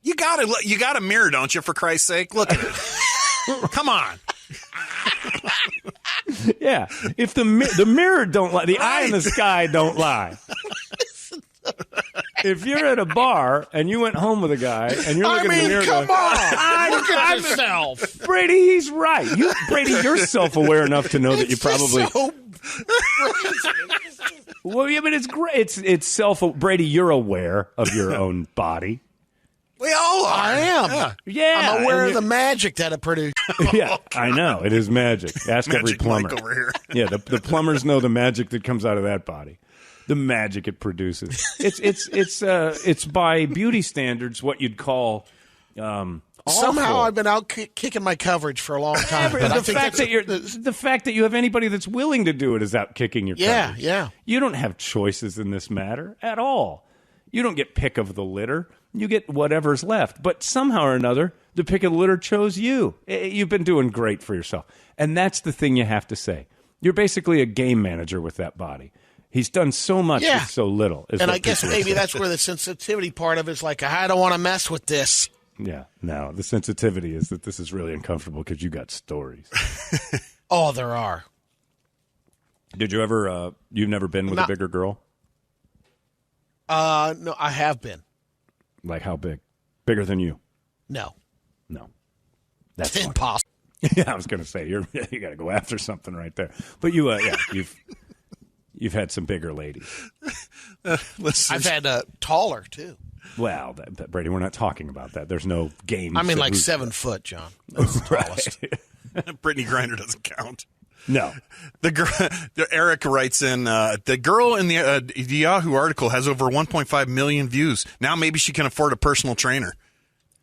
you got a mirror, don't you? For Christ's sake, look at it. Come on. Yeah, if the mirror don't lie, the eye in the sky don't lie. If you're at a bar and you went home with a guy and you're looking in the mirror, come on, look at yourself, Brady. He's right. Brady, you're self-aware enough to know that you probably. Well, yeah, but it's great. It's self. Brady, you're aware of your own body. We all are. I am. Yeah, I'm aware of the magic that it produced. Yeah, I know. It is magic. Ask every plumber. Mike over here. Yeah, the plumbers know the magic that comes out of that body. The magic it produces. It's by beauty standards what you'd call awful. Somehow I've been out kicking my coverage for a long time. The fact that you have anybody that's willing to do it is out kicking your coverage. Yeah. You don't have choices in this matter at all. You don't get pick of the litter. You get whatever's left. But somehow or another, the pick of the litter chose you. You've been doing great for yourself. And that's the thing you have to say. You're basically a game manager with that body. He's done so much with so little. And I guess maybe that's where the sensitivity part of it is like, I don't want to mess with this. Yeah. No, the sensitivity is that this is really uncomfortable because you got stories. Oh, there are. Did you ever, you've never been with a bigger girl? No, I have been. Like how big? Bigger than you? No. That's it's impossible. Yeah, I was going to say, you got to go after something right there. But you, you've had some bigger ladies. I've had taller, too. Well, Brady, we're not talking about that. There's no game. I mean, like 7 foot, John. That's the tallest. Brittany Griner doesn't count. No. Eric writes in, the girl in the Yahoo article has over 1.5 million views. Now maybe she can afford a personal trainer.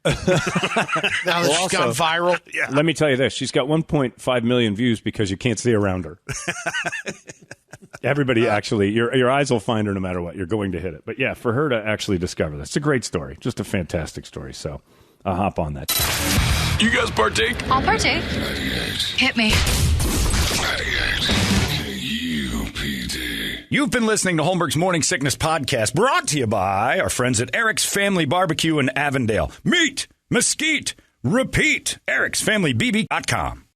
Now that she's gone viral. Yeah. Let me tell you this. She's got 1.5 million views because you can't see around her. Everybody actually, your eyes will find her no matter what. You're going to hit it. But yeah, for her to actually discover this, it's a great story. Just a fantastic story. So I'll hop on that. You guys partake? I'll partake. 98. Hit me. 98. KUPD. You've been listening to Holmberg's Morning Sickness Podcast, brought to you by our friends at Eric's Family Barbecue in Avondale. Meet, mesquite, repeat. Eric'sFamilyBB.com.